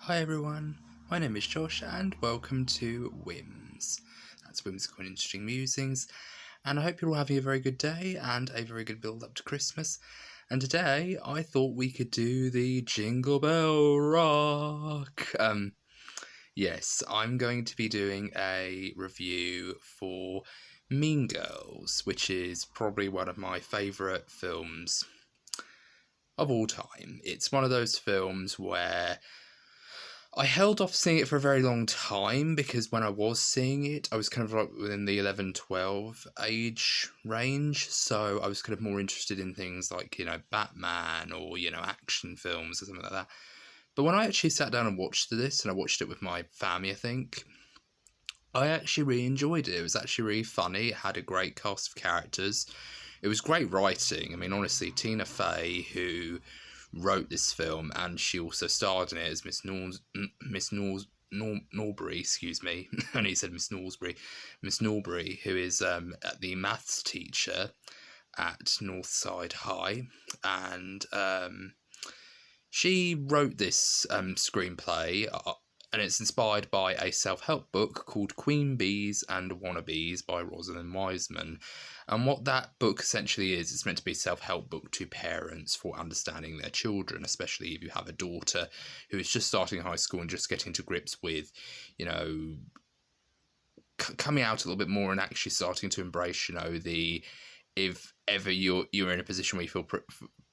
Hi everyone, my name is Josh and welcome to WHIMs. That's Whimsical and Interesting Musings, and I hope you're all having a very good day and a very good build up to Christmas. And today I thought we could do the Jingle Bell Rock. Yes, I'm going to be doing a review for Mean Girls, which is probably one of my favourite films of all time. It's one of those films where I held off seeing it for a very long time because when I was seeing it, I was kind of like within the 11-12 age range. So I was kind of more interested in things like, Batman or, action films or something like that. But when I actually sat down and watched this, and I watched it with my family, I think, I actually really enjoyed it. It was actually really funny. It had a great cast of characters. It was great writing. I mean, honestly, Tina Fey, who wrote this film, and she also starred in it as Norbury, excuse me. I only said Miss Norsbury. Miss Norbury, who is the maths teacher at Northside High, and she wrote this screenplay. And it's inspired by a self-help book called Queen Bees and Wannabes by Rosalind Wiseman. And what that book essentially is, it's meant to be a self-help book to parents for understanding their children, especially if you have a daughter who is just starting high school and just getting to grips with, coming out a little bit more and actually starting to embrace, if ever you're in a position where you feel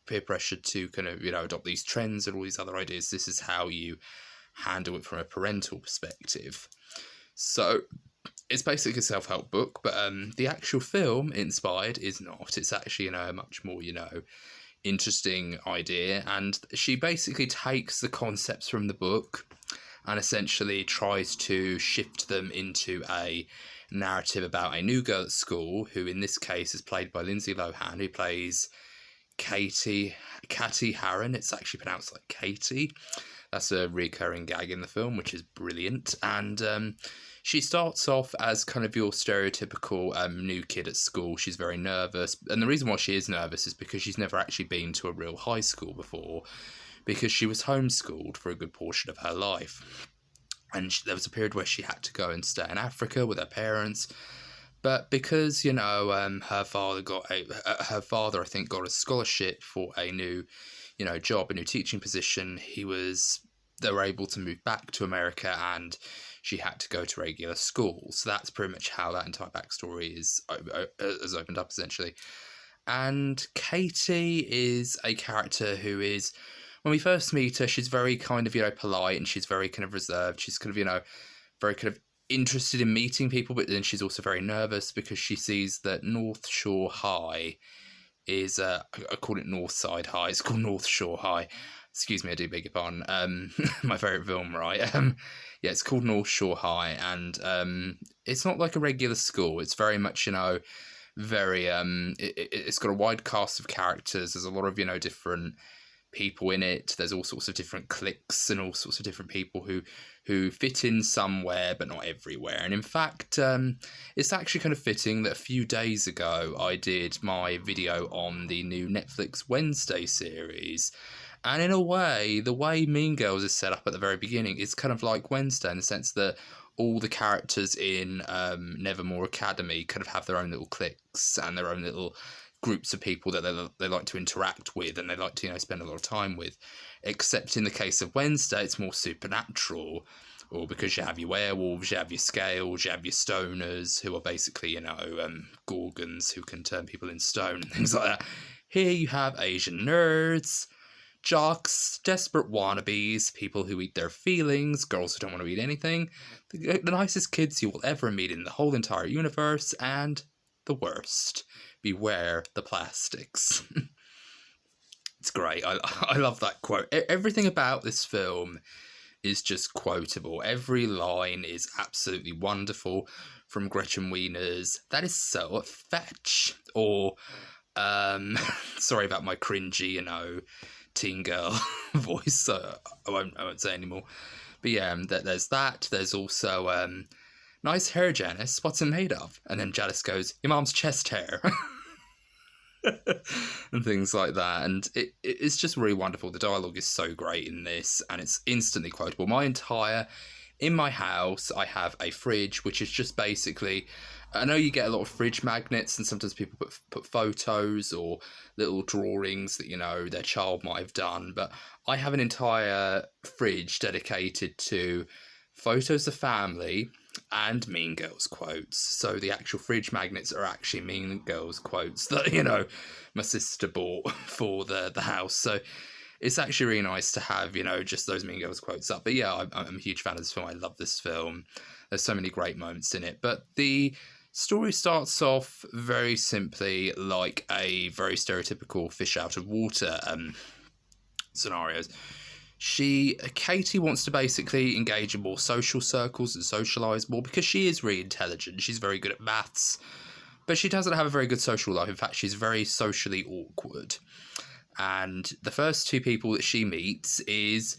peer pressured to kind of, adopt these trends and all these other ideas, this is how you handle it from a parental perspective. So it's basically a self-help book, but the actual film inspired is not. It's actually, a much more, interesting idea, and she basically takes the concepts from the book and essentially tries to shift them into a narrative about a new girl at school, who in this case is played by Lindsay Lohan, who plays Katie Harron. It's actually pronounced like Katie. That's a recurring gag in the film, which is brilliant. And she starts off as kind of your stereotypical new kid at school. She's very nervous. And the reason why she is nervous is because she's never actually been to a real high school before, because she was homeschooled for a good portion of her life. And there was a period where she had to go and stay in Africa with her parents. But because, her father, I think, got a scholarship for a new job, a new teaching position, they were able to move back to America, and she had to go to regular school. So that's pretty much how that entire backstory has opened up, essentially. And Katie is a character who is, when we first meet her, she's very kind of, polite, and she's very kind of reserved. She's kind of, very kind of interested in meeting people, but then she's also very nervous because she sees that North Shore High is, I call it Northside High, it's called North Shore High. Excuse me, I do beg your pardon. My favourite film, right? Yeah, it's called North Shore High, and it's not like a regular school. It's very much, very, it's got a wide cast of characters. There's a lot of, different people in it. There's all sorts of different cliques and all sorts of different people who fit in somewhere but not everywhere. And in fact, it's actually kind of fitting that a few days ago I did my video on the new Netflix Wednesday series. And in a way, the way Mean Girls is set up at the very beginning is kind of like Wednesday, in the sense that all the characters in Nevermore Academy kind of have their own little cliques and their own little groups of people that they like to interact with and they like to spend a lot of time with. Except in the case of Wednesday, it's more supernatural, or because you have your werewolves, you have your scales, you have your stoners, who are basically gorgons who can turn people in stone and things like that. Here you have Asian nerds, jocks, desperate wannabes, people who eat their feelings, girls who don't want to eat anything, the nicest kids you will ever meet in the whole entire universe, and the worst. Beware the plastics. It's great. I love that quote. Everything about this film is just quotable. Every line is absolutely wonderful. From Gretchen Wiener's "That is so fetch," or sorry about my cringy, teen girl voice. So I won't say anymore. But yeah, there's that. There's also "Nice hair, Janice. What's it made of?" And then Janice goes, "Your mom's chest hair." and things like that. And it's just really wonderful. The dialogue is so great in this, and it's instantly quotable. In my house, I have a fridge, which is just basically, I know you get a lot of fridge magnets, and sometimes people put photos or little drawings that, their child might have done, but I have an entire fridge dedicated to photos of family and Mean Girls quotes. So the actual fridge magnets are actually Mean Girls quotes that, my sister bought for the house. So it's actually really nice to have, just those Mean Girls quotes up. But yeah, I'm a huge fan of this film. I love this film. There's so many great moments in it. But the story starts off very simply like a very stereotypical fish out of water scenarios. Katie wants to basically engage in more social circles and socialise more because she is really intelligent. She's very good at maths, but she doesn't have a very good social life. In fact, she's very socially awkward. And the first two people that she meets is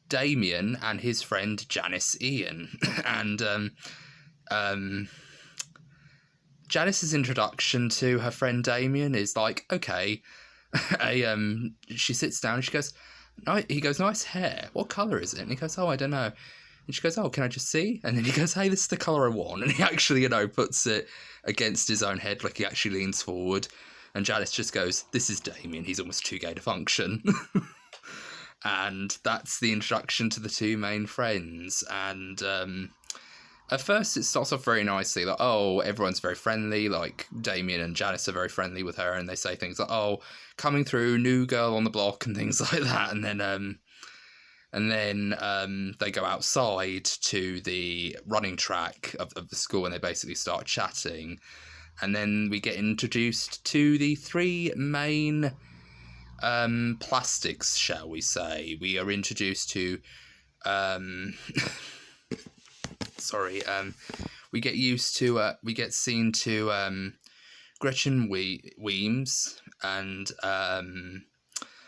Damien and his friend Janice Ian. And Janice's introduction to her friend Damien is like, okay, she sits down and she goes, he goes, nice hair. What colour is it? And he goes, oh, I don't know. And she goes, oh, can I just see? And then he goes, hey, this is the colour I want. And he actually, puts it against his own head, like he actually leans forward. And Janice just goes, this is Damien. He's almost too gay to function. And that's the introduction to the two main friends. And at first it starts off very nicely. Like, oh, everyone's very friendly. Like, Damien and Janice are very friendly with her. And they say things like, oh, coming through, new girl on the block and things like that. And then they go outside to the running track of the school and they basically start chatting. And then we get introduced to the three main plastics, shall we say. We are introduced to... we get seen to Gretchen WHIMs and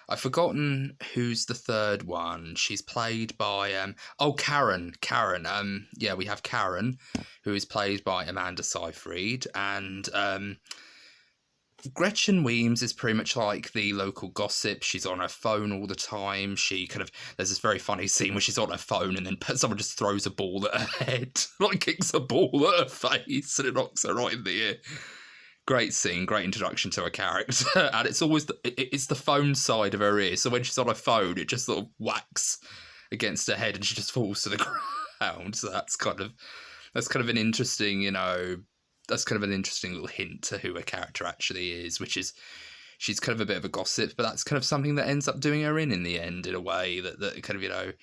I've forgotten who's the third one. She's played by Karen. We have Karen, who is played by Amanda Seyfried, and Gretchen WHIMs is pretty much like the local gossip. She's on her phone all the time. There's this very funny scene where she's on her phone and then someone just throws a ball at her head, like kicks a ball at her face, and it knocks her right in the ear. Great scene, great introduction to her character, and it's always it's the phone side of her ear. So when she's on her phone, it just sort of whacks against her head, and she just falls to the ground. So that's kind of an interesting, that's kind of an interesting little hint to who her character actually is, which is she's kind of a bit of a gossip, but that's kind of something that ends up doing her in the end, in a way that kind of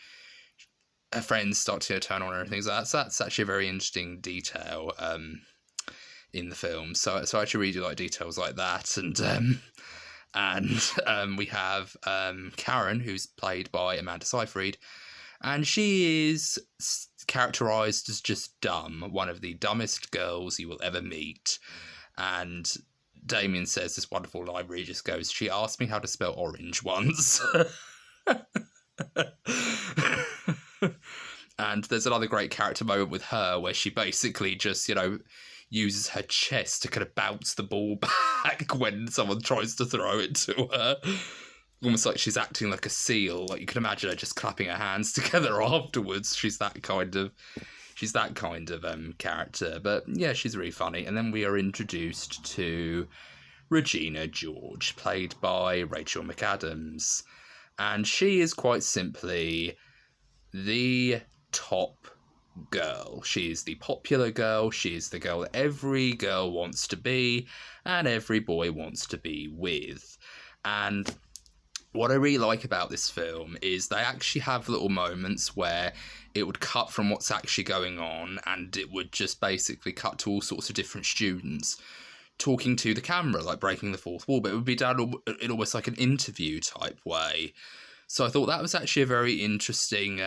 her friends start to turn on her and things like that. So that's actually a very interesting detail. In the film, so I actually really do like details like that, and we have Karen, who's played by Amanda Seyfried, and she is characterised as just dumb, one of the dumbest girls you will ever meet. And Damien says this wonderful line where he just goes, "She asked me how to spell orange once." And there's another great character moment with her where she basically just, uses her chest to kind of bounce the ball back when someone tries to throw it to her. Almost like she's acting like a seal. Like, you can imagine her just clapping her hands together afterwards. She's that kind of character. But yeah, she's really funny. And then we are introduced to Regina George, played by Rachel McAdams. And she is quite simply the top girl. She's the popular girl. She's the girl that every girl wants to be and every boy wants to be with. And what I really like about this film is they actually have little moments where it would cut from what's actually going on and it would just basically cut to all sorts of different students talking to the camera, like breaking the fourth wall, but it would be done in almost like an interview type way. So I thought that was actually a very interesting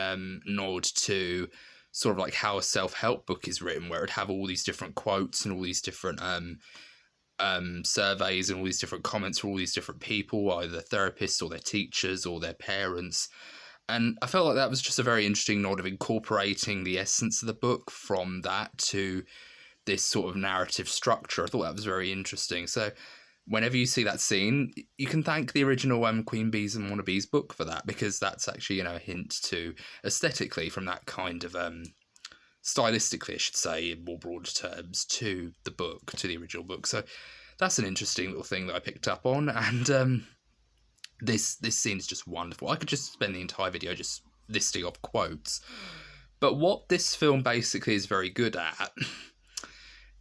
nod to sort of like how a self-help book is written, where it'd have all these different quotes and all these different surveys and all these different comments from all these different people, either therapists or their teachers or their parents. And I felt like that was just a very interesting nod of incorporating the essence of the book from that to this sort of narrative structure. I thought that was very interesting. So whenever you see that scene, you can thank the original Queen Bees and Wannabes book for that, because that's actually, a hint to, aesthetically, from that kind of, stylistically, I should say, in more broad terms, to the book, to the original book. So that's an interesting little thing that I picked up on, and this scene is just wonderful. I could just spend the entire video just listing off quotes. But what this film basically is very good at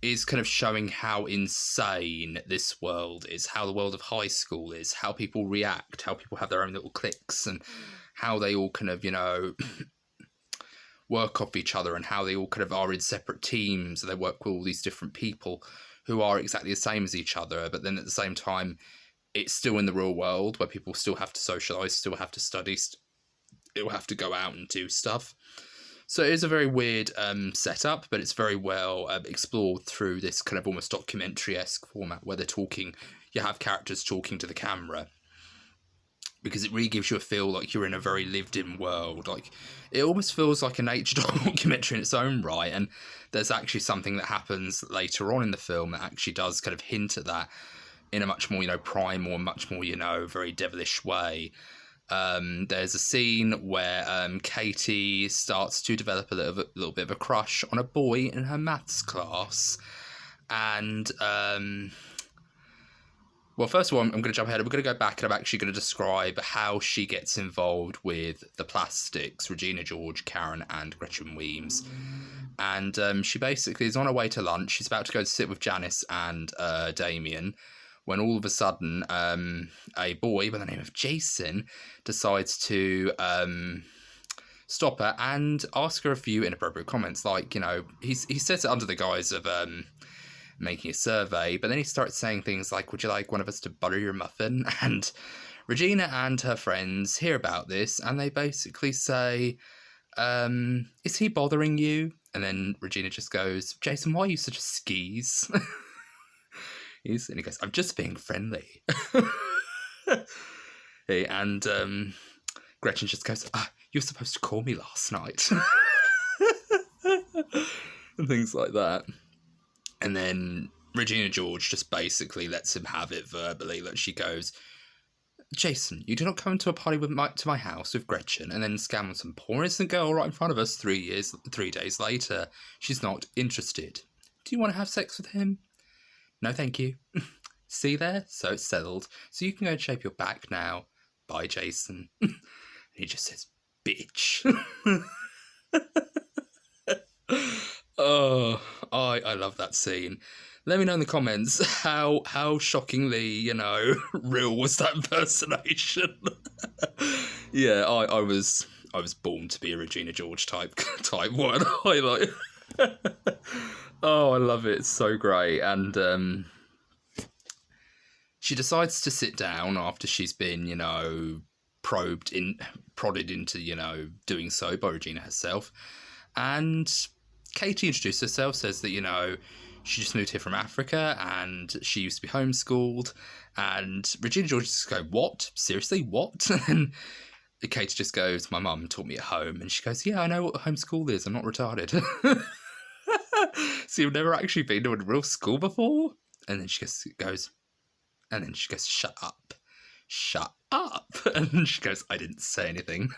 is kind of showing how insane this world is, how the world of high school is, how people react, how people have their own little cliques, and how they all kind of, work off each other, and how they all kind of are in separate teams, and they work with all these different people who are exactly the same as each other, but then at the same time, it's still in the real world where people still have to socialise, still have to study, still have to go out and do stuff. So it is a very weird setup, but it's very well explored through this kind of almost documentary-esque format where they're talking, you have characters talking to the camera, because it really gives you a feel like you're in a very lived-in world. Like, it almost feels like a nature documentary in its own right, and there's actually something that happens later on in the film that actually does kind of hint at that in a much more, primal, much more, very devilish way. There's a scene where Katie starts to develop a little bit of a crush on a boy in her maths class, and well, first of all, I'm going to jump ahead. We're going to go back, and I'm actually going to describe how she gets involved with the Plastics, Regina George, Karen, and Gretchen Weems. And she basically is on her way to lunch. She's about to go to sit with Janice and Damien, when all of a sudden a boy by the name of Jason decides to stop her and ask her a few inappropriate comments. Like, he says it under the guise of making a survey, but then he starts saying things like, would you like one of us to butter your muffin? And Regina and her friends hear about this, and they basically say, is he bothering you? And then Regina just goes, Jason, why are you such a skis? And he goes, I'm just being friendly. And Gretchen just goes, you were supposed to call me last night. And things like that. And then Regina George just basically lets him have it verbally. Like, she goes, Jason, you do not come to a party to my house with Gretchen and then scam on some poor innocent girl right in front of us 3 days later. She's not interested. Do you want to have sex with him? No, thank you. See there? So it's settled. So you can go and shape your back now. Bye, Jason. And he just says, bitch. Oh, I love that scene. Let me know in the comments how shockingly, real was that impersonation. Yeah, I was born to be a Regina George type one. I like. Oh, I love it. It's so great. And she decides to sit down after she's been, prodded into, doing so by Regina herself. And Katie introduced herself, says that, she just moved here from Africa and she used to be homeschooled. And Regina George just go, what? Seriously, what? And Katie just goes, my mum taught me at home. And she goes, yeah, I know what homeschool is. I'm not retarded. So you've never actually been to a real school before? And then she goes, shut up. Shut up. And she goes, I didn't say anything.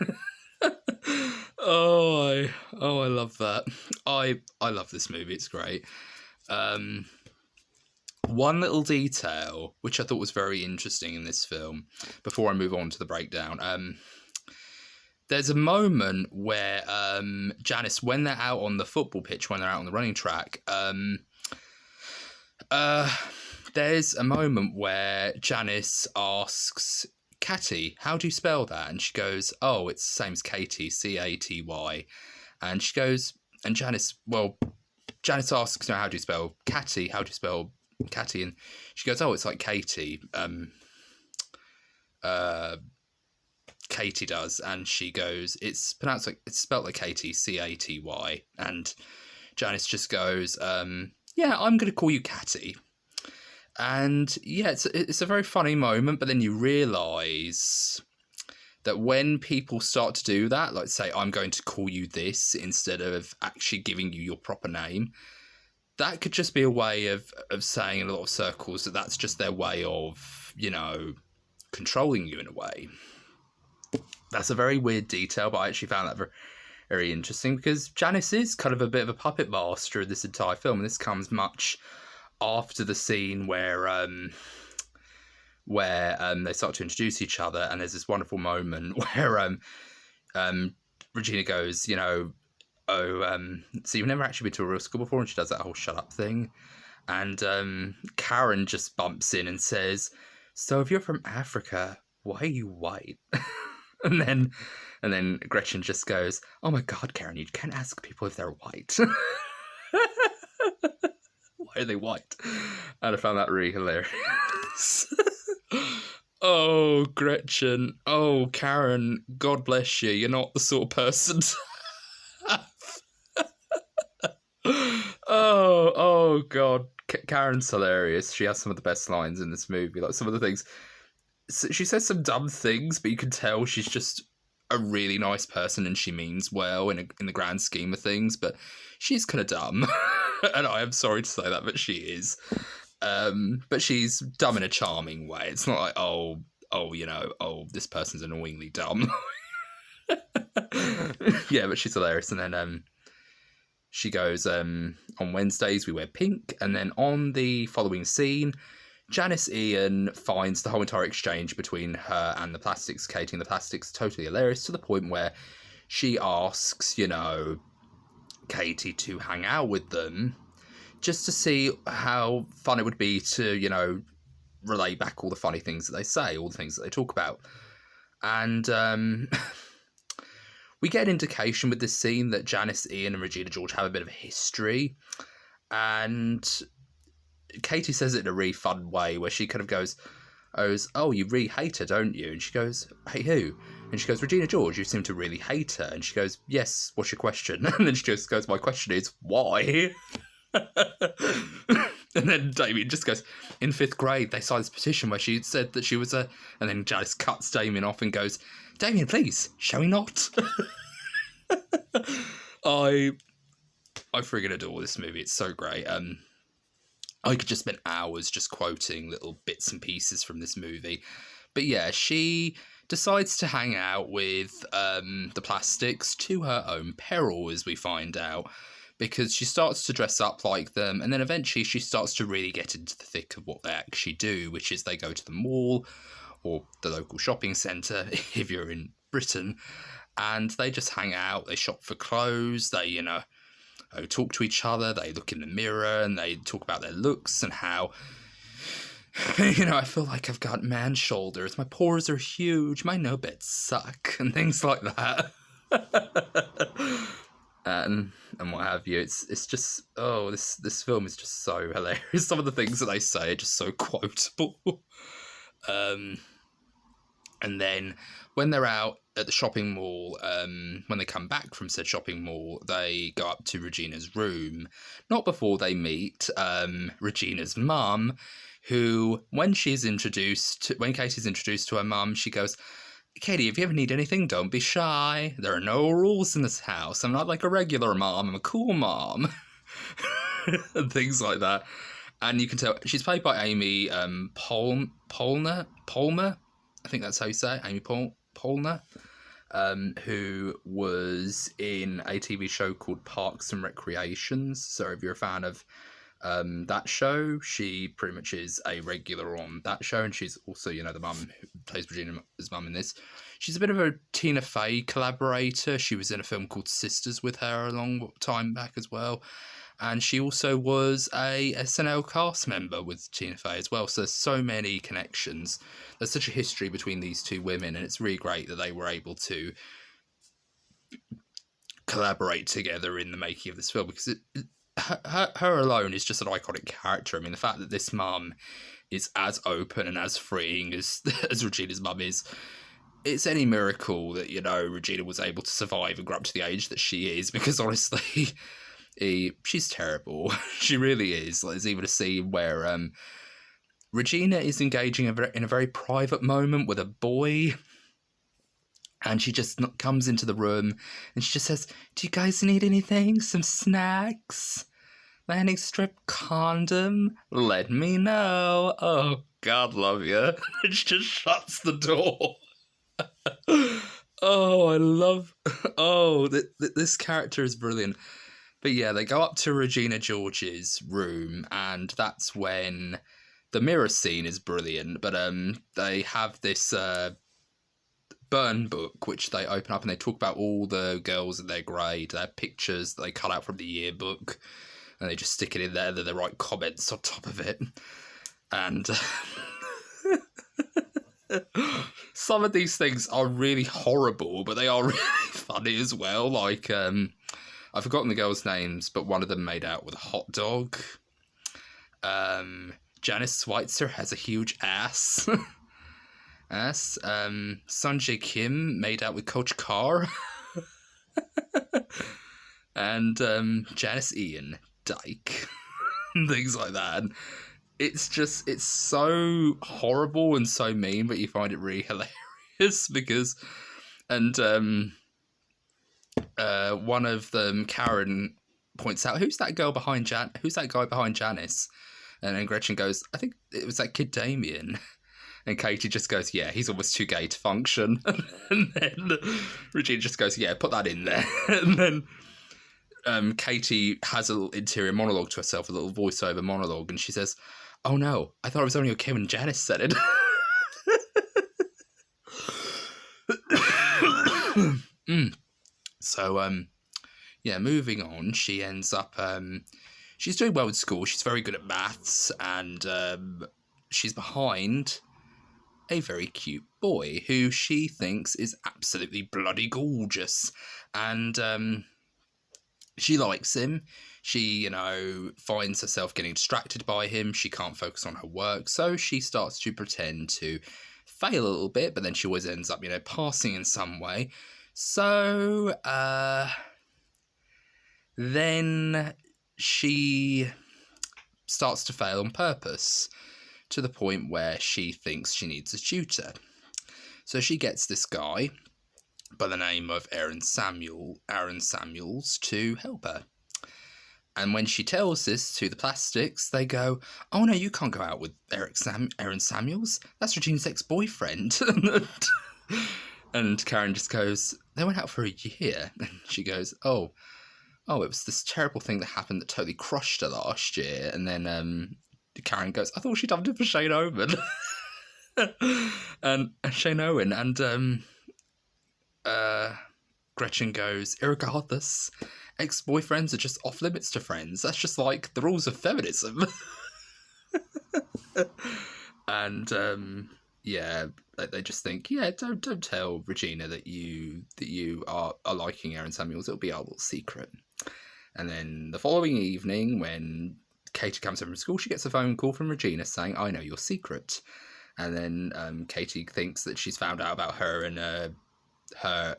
I love that. I love this movie. It's great. One little detail which I thought was very interesting in this film, before I move on to the breakdown, there's a moment where Janice, when they're out on the football pitch, when they're out on the running track, there's a moment where Janice asks Catty, how do you spell that? And she goes, oh, it's the same as Katie, Caty. And she goes, and Janice asks, how do you spell Catty? How do you spell Catty? And she goes, oh, it's like Katie. Katie does. And she goes, it's spelled like Katie, Caty. And Janice just goes, yeah, I'm going to call you Catty. And yeah, it's a very funny moment, but then you realise that when people start to do that, like say, I'm going to call you this, instead of actually giving you your proper name, that could just be a way of saying in a lot of circles that that's just their way of, you know, controlling you in a way. That's a very weird detail, but I actually found that very, very interesting, because Janice is kind of a bit of a puppet master in this entire film, and this comes much after the scene where they start to introduce each other, and there's this wonderful moment where Regina goes, you know, so you've never actually been to a real school before, and she does that whole shut up thing, and Karen just bumps in and says, so if you're from Africa, why are you white? and then Gretchen just goes, oh my god, Karen, you can't ask people if they're white. Why are they white? And I found that really hilarious. Oh, Gretchen. Oh, Karen, God bless you. You're not the sort of person to have. Oh, God. Karen's hilarious. She has some of the best lines in this movie. Like, some of the things... She says some dumb things, but you can tell she's just a really nice person and she means well in the grand scheme of things, but she's kind of dumb. And I am sorry to say that, but she is. But she's dumb in a charming way. It's not like, oh, you know, this person's annoyingly dumb. Yeah, but she's hilarious. And then she goes, on Wednesdays we wear pink. And then on the following scene, Janice Ian finds the whole entire exchange between her and the Plastics, Katie and the Plastics, totally hilarious, to the point where she asks, you know, Katie to hang out with them just to see how fun it would be to, you know, relay back all the funny things that they say, all the things that they talk about. And we get an indication with this scene that Janice Ian and Regina George have a bit of a history. And Katie says it in a really fun way where she kind of goes, oh, you really hate her, don't you? And she goes, hey, who? And she goes, Regina George, you seem to really hate her. And she goes, yes, what's your question? And then she just goes, my question is, why? And then Damien just goes, in 5th grade, they signed this petition where she said that she was a... And then Janice cuts Damien off and goes, Damien, please, shall we not? I friggin' adore this movie. It's so great. I could just spend hours just quoting little bits and pieces from this movie. But yeah, she decides to hang out with the Plastics to her own peril, as we find out, because she starts to dress up like them, and then eventually she starts to really get into the thick of what they actually do, which is they go to the mall or the local shopping centre, if you're in Britain, and they just hang out, they shop for clothes, they, you know, talk to each other, they look in the mirror, and they talk about their looks and how, you know, I feel like I've got man shoulders, my pores are huge, my no-bits suck, and things like that. and what have you. It's just, oh, this film is just so hilarious. Some of the things that they say are just so quotable. And then when they're out at the shopping mall, when they come back from said shopping mall, they go up to Regina's room, not before they meet Regina's mum, who, when Katie's introduced to her mum, she goes, Katie, if you ever need anything, don't be shy. There are no rules in this house. I'm not like a regular mom. I'm a cool mom. And things like that. And you can tell she's played by Amy Poehler. I think that's how you say it. Amy Poehler. Who was in a TV show called Parks and Recreations. So if you're a fan of that show, she pretty much is a regular on that show, and she's also, you know, the mum who plays Regina's mum in this. She's a bit of a Tina Fey collaborator. She was in a film called Sisters with her a long time back as well, and she also was a SNL cast member with Tina Fey as well. So there's so many connections. There's such a history between these two women, and it's really great that they were able to collaborate together in the making of this film, because her alone is just an iconic character. I mean, the fact that this mum is as open and as freeing as Regina's mum is, it's any miracle that, you know, Regina was able to survive and grow up to the age that she is, because honestly, she's terrible. She really is. Like, there's even a scene where Regina is engaging in a very private moment with a boy, and she just comes into the room and she just says, do you guys need anything? Some snacks? landing strip condom? Let me know. Oh, God love you. It just shuts the door. Oh, I love... Oh, this character is brilliant. But yeah, they go up to Regina George's room, and that's when the mirror scene is brilliant. But they have this burn book, which they open up, and they talk about all the girls in their grade. They have pictures that they cut out from the yearbook, and they just stick it in there. Then they write comments on top of it. And some of these things are really horrible, but they are really funny as well. Like, I've forgotten the girls' names, but one of them made out with a hot dog. Janice Schweitzer has a huge ass. Sunjae Kim made out with Coach Carr. And Janice Ian Dyke. Things like that. And it's so horrible and so mean, but you find it really hilarious because... And one of them, Karen, points out, who's that guy behind Janice? And then Gretchen goes, I think it was that kid Damien. And Katie just goes, yeah, he's almost too gay to function. And then Regina just goes, yeah, put that in there. And then Katie has a little interior monologue to herself, a little voiceover monologue, and she says, oh no, I thought it was only okay when Janice said it. So, yeah, moving on, she ends up, she's doing well in school, she's very good at maths, and she's behind a very cute boy who she thinks is absolutely bloody gorgeous, and she likes him. She, finds herself getting distracted by him. She can't focus on her work, so she starts to pretend to fail a little bit, but then she always ends up, passing in some way. So, then she starts to fail on purpose, to the point where she thinks she needs a tutor. So she gets this guy by the name of Aaron Samuels to help her. And when she tells this to the plastics, they go, oh no, you can't go out with Aaron Samuels. That's Regina's ex-boyfriend. And Karen just goes, they went out for a year. And she goes, oh, it was this terrible thing that happened that totally crushed her last year. And then Karen goes, I thought she dumped him for Shane Owen. and Shane Owen. And Gretchen goes, irregardless, ex-boyfriends are just off limits to friends. That's just like the rules of feminism. And yeah, they just think, yeah, don't tell Regina that you are liking Aaron Samuels. It'll be our little secret. And then the following evening, when Katie comes home from school, she gets a phone call from Regina saying, I know your secret. And then Katie thinks that she's found out about her and her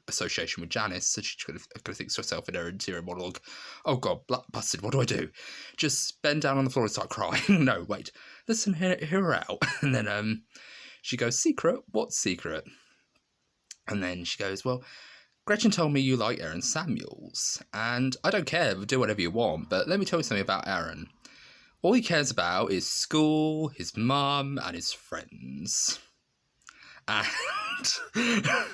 association with Janice, so she kind of thinks to herself in her interior monologue, oh god, busted, what do I do? Just bend down on the floor and start crying? No, wait, listen, hear her out. And then she goes, secret? What secret? And then she goes, well, Gretchen told me you like Aaron Samuels, and I don't care, do whatever you want, but let me tell you something about Aaron. All he cares about is school, his mum, and his friends. And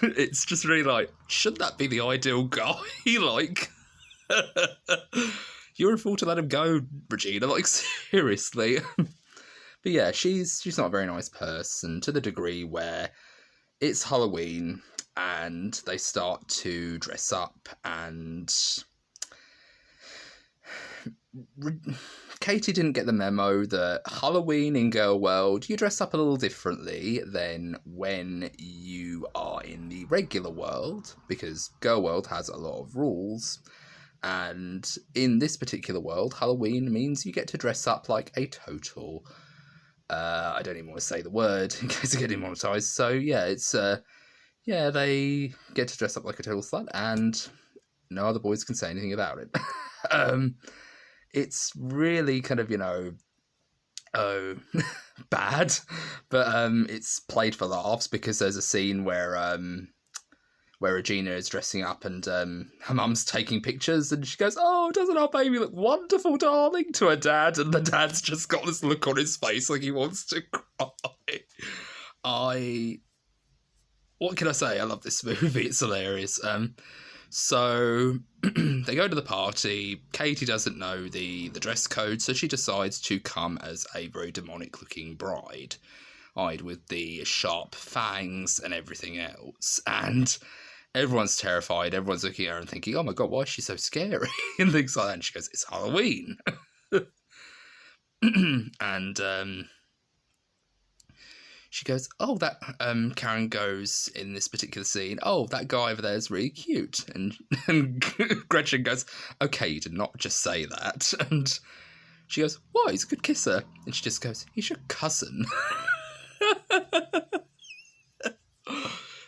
it's just really like, shouldn't that be the ideal guy? Like, you're a fool to let him go, Regina, like, seriously. But yeah, she's not a very nice person, to the degree where it's Halloween and they start to dress up, and Katie didn't get the memo that Halloween in Girl World, you dress up a little differently than when you are in the regular world, because Girl World has a lot of rules, and in this particular world, Halloween means you get to dress up like a total, I don't even want to say the word in case I get demonetized, so yeah, it's, yeah, they get to dress up like a total slut, and no other boys can say anything about it. It's really kind of, bad, but it's played for laughs, because there's a scene where where Regina is dressing up and her mum's taking pictures, and she goes, "Oh, doesn't our baby look wonderful, darling?" to her dad, and the dad's just got this look on his face like he wants to cry. What can I say? I love this movie. It's hilarious. So they go to the party. Katie doesn't know the dress code, so she decides to come as a very demonic-looking bride, eyed with the sharp fangs and everything else. And everyone's terrified. Everyone's looking at her and thinking, "Oh my god, why is she so scary?" and things like that. And she goes, "It's Halloween." And she goes, "Oh, that," Karen goes in this particular scene, "Oh, that guy over there is really cute." And Gretchen goes, "Okay, you did not just say that." And she goes, "Why? He's a good kisser." And she just goes, "He's your cousin."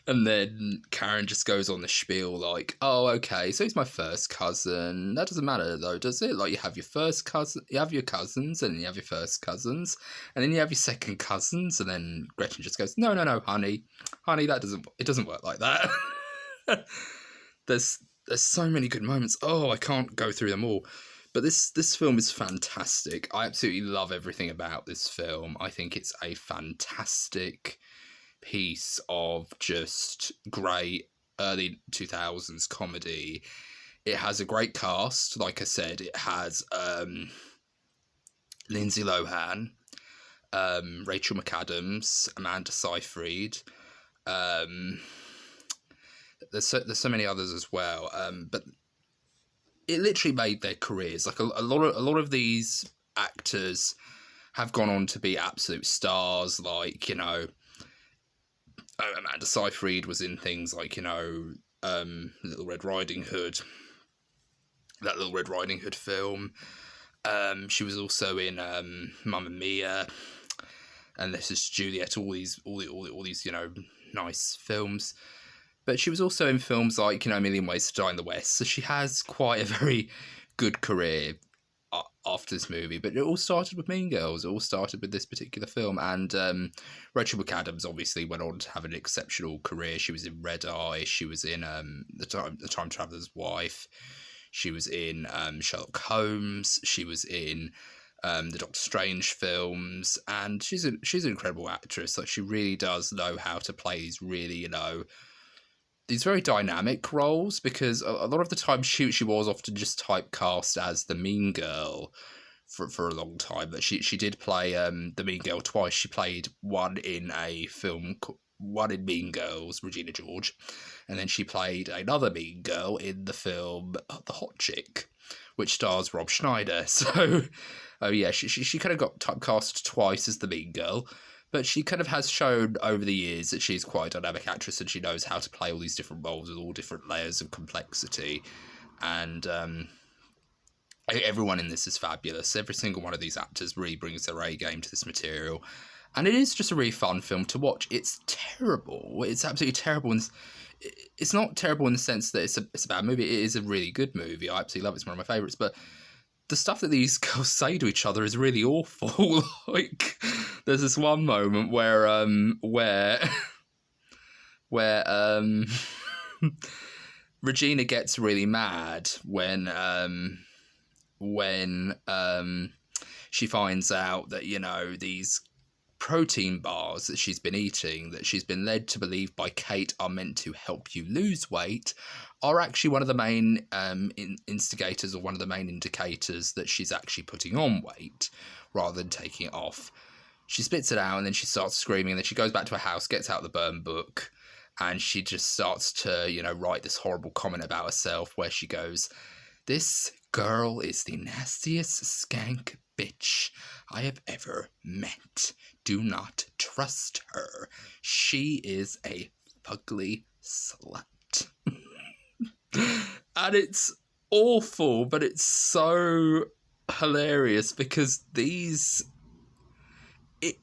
And then Karen just goes on the spiel like, "Oh, okay, so he's my first cousin. That doesn't matter though, does it? Like, you have your first cousin, you have your cousins, and then you have your first cousins, and then you have your second cousins." And then Gretchen just goes, No, honey, it doesn't work like that." There's so many good moments. Oh, I can't go through them all. But this film is fantastic. I absolutely love everything about this film. I think it's a fantastic piece of just great early 2000s comedy. It has a great cast. Like I said, it has Lindsay Lohan, Rachel McAdams, Amanda Seyfried. There's so many others as well. But it literally made their careers. Like a lot of these actors have gone on to be absolute stars. Like, you know, Amanda Seyfried was in things like, you know, Little Red Riding Hood, that Little Red Riding Hood film. She was also in Mamma Mia, and This Is Juliet. All these, you know, nice films. But she was also in films like, you know, A Million Ways to Die in the West. So she has quite a very good career after this movie. But it all started with Mean Girls. It all started with this particular film. And Rachel McAdams obviously went on to have an exceptional career. She was in Red Eye. She was in the Time Traveler's Wife. She was in Sherlock Holmes. She was in the Doctor Strange films. And she's an incredible actress. Like, she really does know how to play these really, you know, these very dynamic roles, because a lot of the time she was often just typecast as the mean girl for a long time. But she did play the mean girl twice. She played one in Mean Girls, Regina George, and then she played another mean girl in the film The Hot Chick, which stars Rob Schneider. So, she kind of got typecast twice as the mean girl. But she kind of has shown over the years that she's quite a dynamic actress, and she knows how to play all these different roles with all different layers of complexity. And everyone in this is fabulous. Every single one of these actors really brings their A game to this material. And it is just a really fun film to watch. It's terrible. It's absolutely terrible. And it's not terrible in the sense that it's a bad movie. It is a really good movie. I absolutely love it. It's one of my favourites. But the stuff that these girls say to each other is really awful. Like, there's this one moment where Regina gets really mad when she finds out that, you know, these protein bars that she's been eating, that she's been led to believe by Kate are meant to help you lose weight, are actually one of the main instigators, or one of the main indicators that she's actually putting on weight rather than taking it off. She spits it out, and then she starts screaming, and then she goes back to her house, gets out the burn book, and she just starts to, you know, write this horrible comment about herself where she goes, "This girl is the nastiest skank bitch I have ever met. Do not trust her. She is a fugly slut." And it's awful, but it's so hilarious, because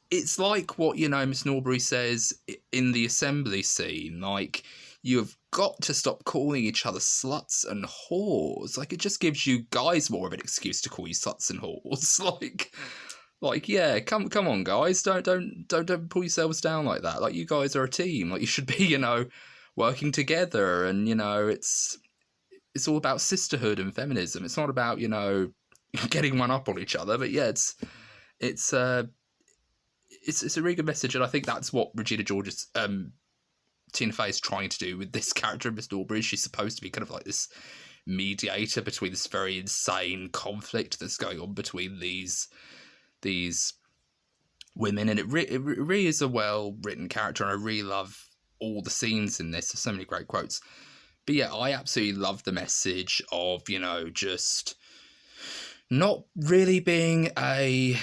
it's like what, you know, Miss Norbury says in the assembly scene, like, you have got to stop calling each other sluts and whores. Like, it just gives you guys more of an excuse to call you sluts and whores. Like, yeah, come on, guys, don't pull yourselves down like that. Like, you guys are a team. Like, you should be, you know, working together, and, you know, it's all about sisterhood and feminism. It's not about, you know, getting one up on each other, but yeah, it's a really good message, and I think that's what Regina George's Tina Fey is trying to do with this character, Miss Norbury. She's supposed to be kind of like this mediator between this very insane conflict that's going on between these women, and it really is a well written character, and I really love all the scenes in this. There's so many great quotes. But yeah, I absolutely love the message of, you know, just not really being a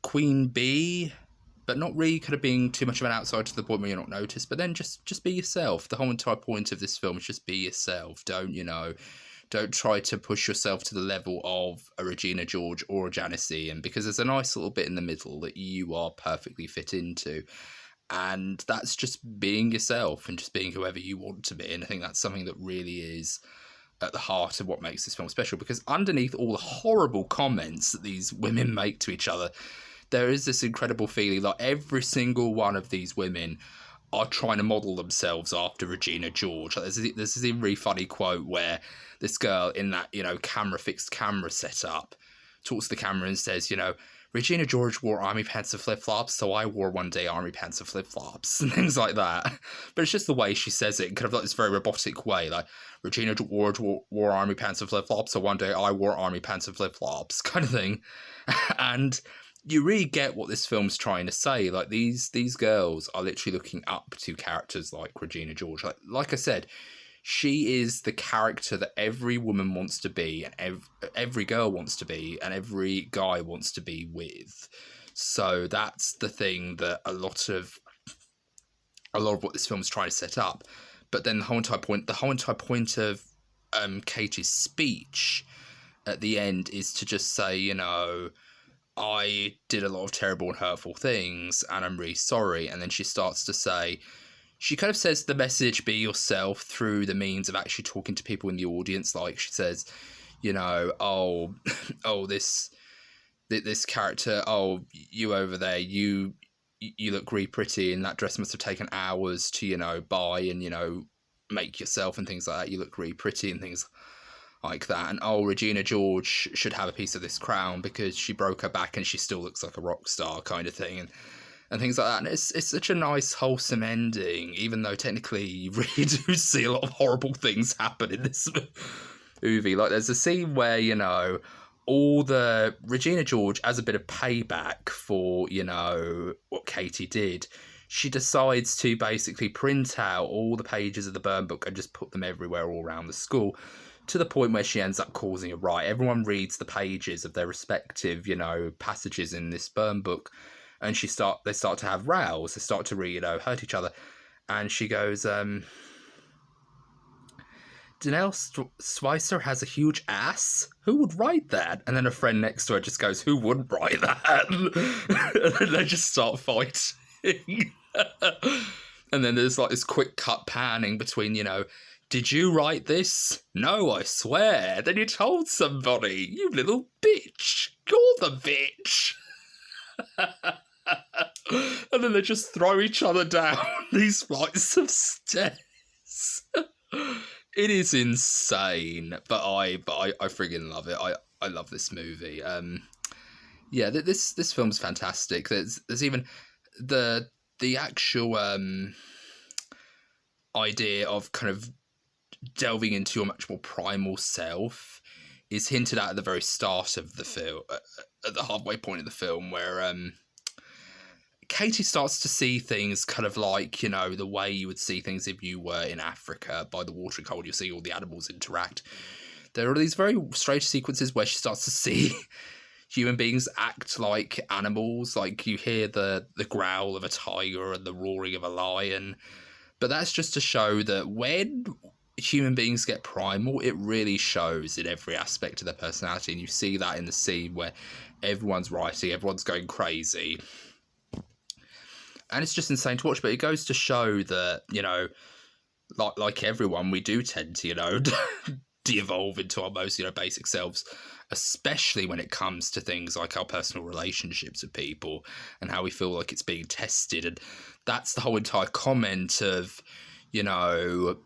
queen bee, but not really kind of being too much of an outsider to the point where you're not noticed, but then just be yourself. The whole entire point of this film is just be yourself. Don't try to push yourself to the level of a Regina George or a Janice Ian, because there's a nice little bit in the middle that you are perfectly fit into. And that's just being yourself and just being whoever you want to be. And I think that's something that really is at the heart of what makes this film special, because underneath all the horrible comments that these women make to each other, there is this incredible feeling like every single one of these women are trying to model themselves after Regina George. Like there's this really funny quote where this girl in that, you know, fixed camera setup talks to the camera and says, you know, Regina George wore army pants and flip-flops, so I wore one day army pants and flip-flops, and things like that. But it's just the way she says it, kind of like this very robotic way, like, Regina George wore army pants and flip-flops, so one day I wore army pants and flip-flops, kind of thing. And you really get what this film's trying to say. Like, these girls are literally looking up to characters like Regina George. Like I said, she is the character that every woman wants to be, and every girl wants to be, and every guy wants to be with. So that's the thing that a lot of what this film's trying to set up. But then the whole entire point of Katie's speech at the end is to just say, you know, I did a lot of terrible and hurtful things, and I'm really sorry. And then she starts to say, she kind of says the message, be yourself, through the means of actually talking to people in the audience. Like she says, you know, this character, you over there, you look really pretty, and that dress must have taken hours to, you know, buy and, you know, make yourself and things like that. You look really pretty and things like that. And Regina George should have a piece of this crown because she broke her back and she still looks like a rock star, kind of thing. And things like that. And it's such a nice, wholesome ending, even though technically you really do see a lot of horrible things happen in this movie. Like, there's a scene where, you know, Regina George, as a bit of payback for, you know, what Katie did, she decides to basically print out all the pages of the burn book and just put them everywhere all around the school, to the point where she ends up causing a riot. Everyone reads the pages of their respective, you know, passages in this burn book, and they start to have rows. They start to really, you know, hurt each other. And she goes, Danelle Swicer has a huge ass? Who would write that? And then a friend next to her just goes, who wouldn't write that? And then they just start fighting. And then there's like this quick cut panning between, you know, did you write this? No, I swear. Then you told somebody. You little bitch. You're the bitch. And then they just throw each other down these flights of stairs. It is insane, but I friggin' love it. I love this movie. Yeah, this film's fantastic. There's even the actual idea of kind of delving into your much more primal self is hinted at the very start of the film, at the halfway point of the film, where Katie starts to see things kind of like, you know, the way you would see things if you were in Africa by the watering hole. You see all the animals interact. There are these very strange sequences where she starts to see human beings act like animals. Like, you hear the growl of a tiger and the roaring of a lion. But that's just to show that when human beings get primal, it really shows in every aspect of their personality. And you see that in the scene where everyone's writing, everyone's going crazy. And it's just insane to watch, but it goes to show that, you know, like everyone, we do tend to, you know, de-evolve into our most, you know, basic selves, especially when it comes to things like our personal relationships with people and how we feel like it's being tested. And that's the whole entire comment of, you know,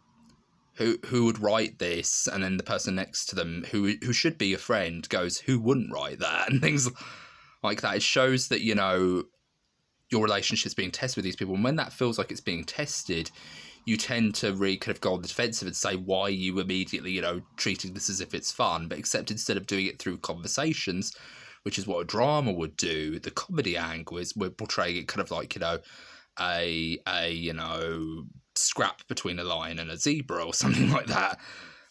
who would write this, and then the person next to them who should be a friend goes, who wouldn't write that, and things like that. It shows that, you know, your relationship's being tested with these people, and when that feels like it's being tested, you tend to really kind of go on the defensive and say, why are you immediately, you know, treating this as if it's fun? But except instead of doing it through conversations, which is what a drama would do, the comedy angle is we're portraying it kind of like, you know, a you know, scrap between a lion and a zebra or something like that.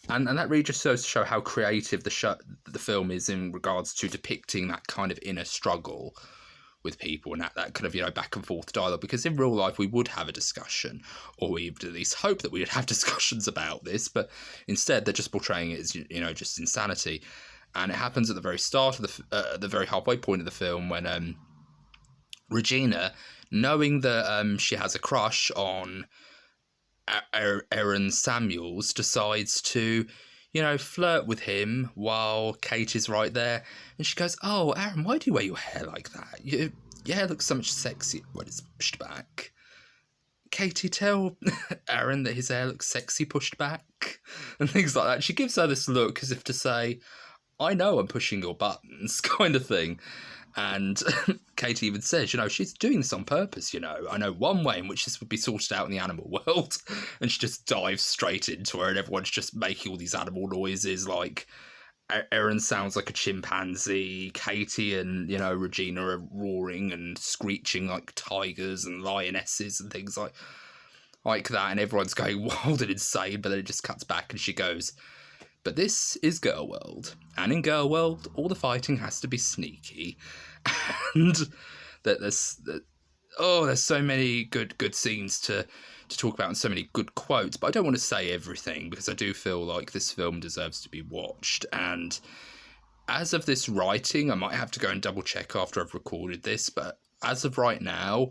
And that really just serves to show how creative the film is in regards to depicting that kind of inner struggle with people, and that kind of, you know, back and forth dialogue. Because in real life we would have a discussion, or we would at least hope that we would have discussions about this, but instead they're just portraying it as, you know, just insanity. And it happens at the very start of the very halfway point of the film when Regina, knowing that she has a crush on Aaron Samuels, decides to, you know, flirt with him while Kate is right there. And she goes, oh, Aaron, why do you wear your hair like that? Your hair looks so much sexier when it's pushed back. Katie, tell Aaron that his hair looks sexy pushed back. And things like that. She gives her this look as if to say, I know I'm pushing your buttons, kind of thing. And Katie even says, you know, she's doing this on purpose, you know. I know one way in which this would be sorted out in the animal world. And she just dives straight into her, and everyone's just making all these animal noises, like Erin sounds like a chimpanzee, Katie and, you know, Regina are roaring and screeching like tigers and lionesses and things like that, and everyone's going wild and insane. But then it just cuts back and she goes, but this is Girl World, and in Girl World all the fighting has to be sneaky. And that there's so many good scenes to talk about, and so many good quotes, but I don't want to say everything because I do feel like this film deserves to be watched. And as of this writing, I might have to go and double check after I've recorded this, but as of right now,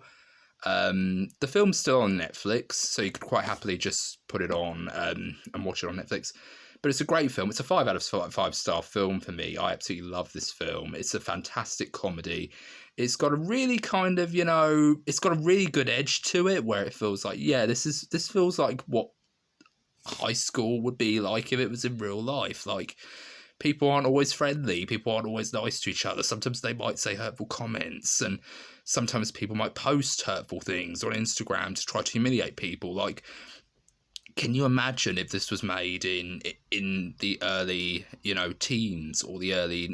the film's still on Netflix, so you could quite happily just put it on and watch it on Netflix. But it's a great film. It's a 5 out of 5-star film for me. I absolutely love this film. It's a fantastic comedy. It's got a really kind of, you know, it's got a really good edge to it where it feels like, yeah, this feels like what high school would be like if it was in real life. Like, people aren't always friendly. People aren't always nice to each other. Sometimes they might say hurtful comments, and sometimes people might post hurtful things on Instagram to try to humiliate people. Like, can you imagine if this was made in the early, you know, teens, or the early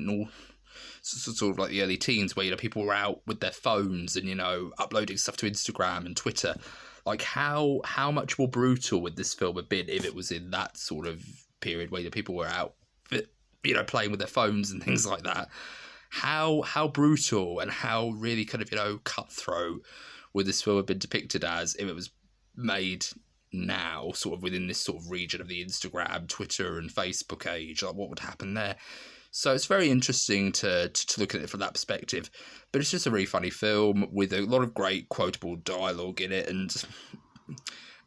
sort of like the early teens, where, you know, people were out with their phones and, you know, uploading stuff to Instagram and Twitter? Like, how much more brutal would this film have been if it was in that sort of period where, you know, people were out, you know, playing with their phones and things like that? How brutal and how really kind of, you know, cutthroat would this film have been depicted as if it was made now, sort of within this sort of region of the Instagram, Twitter and Facebook age? Like, what would happen there? So it's very interesting to look at it from that perspective. But it's just a really funny film with a lot of great quotable dialogue in it, and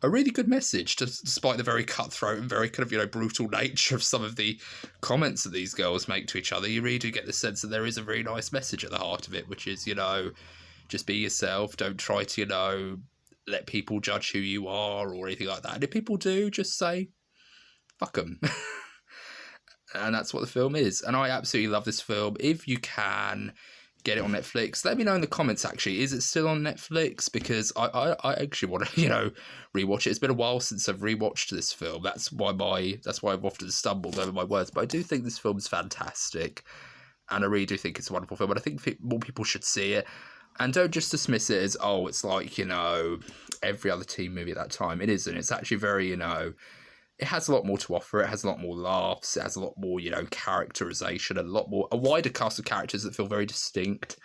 a really good message, despite the very cutthroat and very kind of, you know, brutal nature of some of the comments that these girls make to each other. You really do get the sense that there is a very nice message at the heart of it, which is, you know, just be yourself. Don't try to, you know, let people judge who you are or anything like that. And if people do, just say, fuck them. And that's what the film is. And I absolutely love this film. If you can get it on Netflix, let me know in the comments, actually. Is it still on Netflix? Because I actually want to, you know, rewatch it. It's been a while since I've rewatched this film. That's why I've often stumbled over my words. But I do think this film is fantastic. And I really do think it's a wonderful film. And I think more people should see it. And don't just dismiss it as, oh, it's like, you know, every other teen movie at that time. It isn't. It's actually very, you know, it has a lot more to offer. It has a lot more laughs. It has a lot more, you know, characterization, a wider cast of characters that feel very distinct.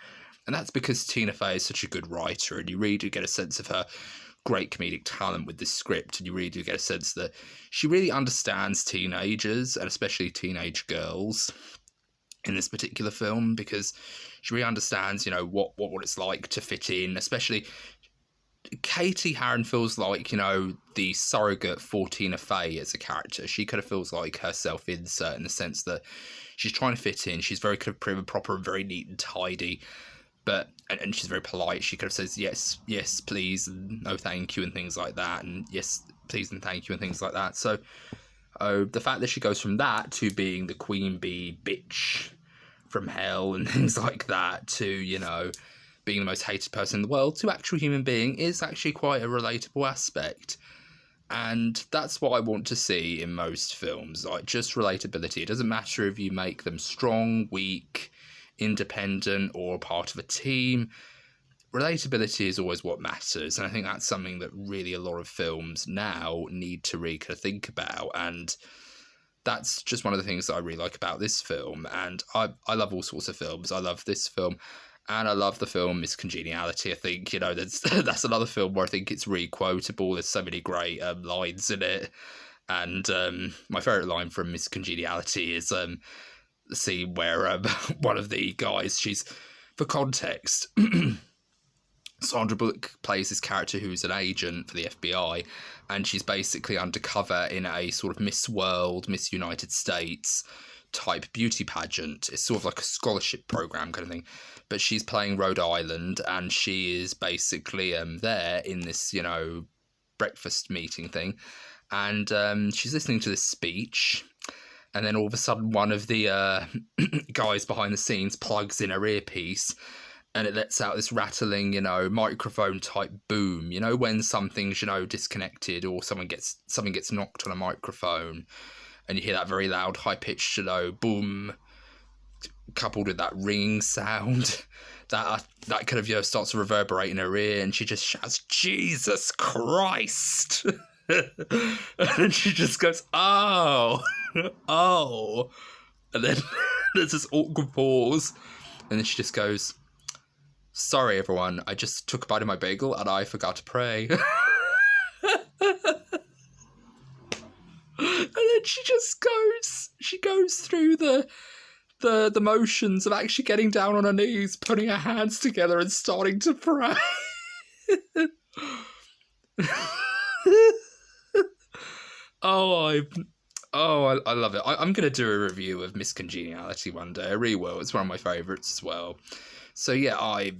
And that's because Tina Fey is such a good writer, and you really do get a sense of her great comedic talent with this script, and you really do get a sense that she really understands teenagers, and especially teenage girls, in this particular film, because she really understands, you know, what it's like to fit in. Especially Katie Harron feels like, you know, the surrogate for Tina Fey as a character. She kind of feels like her self-insert in the sense that she's trying to fit in. She's very kind of prim and proper and very neat and tidy, but and she's very polite. She kind of says yes, please, and no thank you, and things like that. And yes, please and thank you and things like that. So the fact that she goes from that to being the queen bee bitch from hell and things like that to, you know, being the most hated person in the world to actual human being is actually quite a relatable aspect. And that's what I want to see in most films, like just relatability. It doesn't matter if you make them strong, weak, independent, or part of a team. Relatability is always what matters, and I think that's something that really a lot of films now need to really kind of think about, and that's just one of the things that I really like about this film. And I love all sorts of films. I love this film, and I love the film Miss Congeniality. I think, you know, that's another film where I think it's really quotable. There's so many great lines in it, and my favourite line from Miss Congeniality is the scene where one of the guys, she's, for context, Sandra Bullock plays this character who's an agent for the FBI, and she's basically undercover in a sort of Miss World, Miss United States type beauty pageant. It's sort of like a scholarship program kind of thing, but she's playing Rhode Island, and she is basically there in this, you know, breakfast meeting thing, and she's listening to this speech, and then all of a sudden one of the guys behind the scenes plugs in her earpiece, and it lets out this rattling, you know, microphone type boom. You know, when something's, you know, disconnected or something gets knocked on a microphone, and you hear that very loud, high pitched, you know, boom, coupled with that ringing sound, that kind of, you know, starts to reverberate in her ear, and she just shouts, "Jesus Christ!" And then she just goes, "Oh, oh," and then there's this awkward pause, and then she just goes, "Sorry, everyone, I just took a bite of my bagel and I forgot to pray." And then she goes through the motions of actually getting down on her knees, putting her hands together and starting to pray. I love it. I'm going to do a review of Miss Congeniality one day. I really will. It's one of my favourites as well. So yeah, I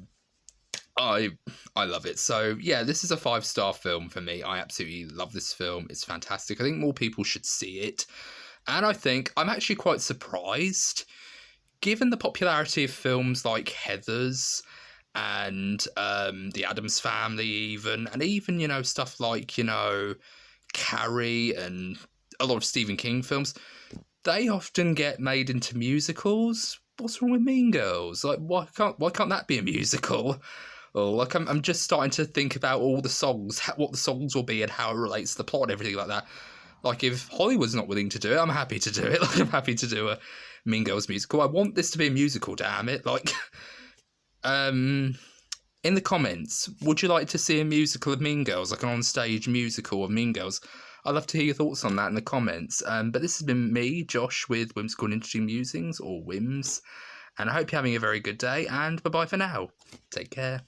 love it. So yeah, this is a 5-star film for me. I absolutely love this film. It's fantastic. I think more people should see it. And I think I'm actually quite surprised, given the popularity of films like Heathers and The Addams Family even, and even, you know, stuff like, you know, Carrie and a lot of Stephen King films, they often get made into musicals. What's wrong with Mean Girls? Like, why can't that be a musical? Or like, I'm just starting to think about all the songs, what the songs will be and how it relates to the plot and everything like that. Like, if Hollywood's not willing to do it, I'm happy to do it. Like, I'm happy to do a Mean Girls musical. I want this to be a musical, damn it. Like, in the comments, would you like to see a musical of Mean Girls, like an on-stage musical of Mean Girls? I'd love to hear your thoughts on that in the comments. But this has been me, Josh, with Whimsical and Interesting Musings, or WHIMs. And I hope you're having a very good day, and bye-bye for now. Take care.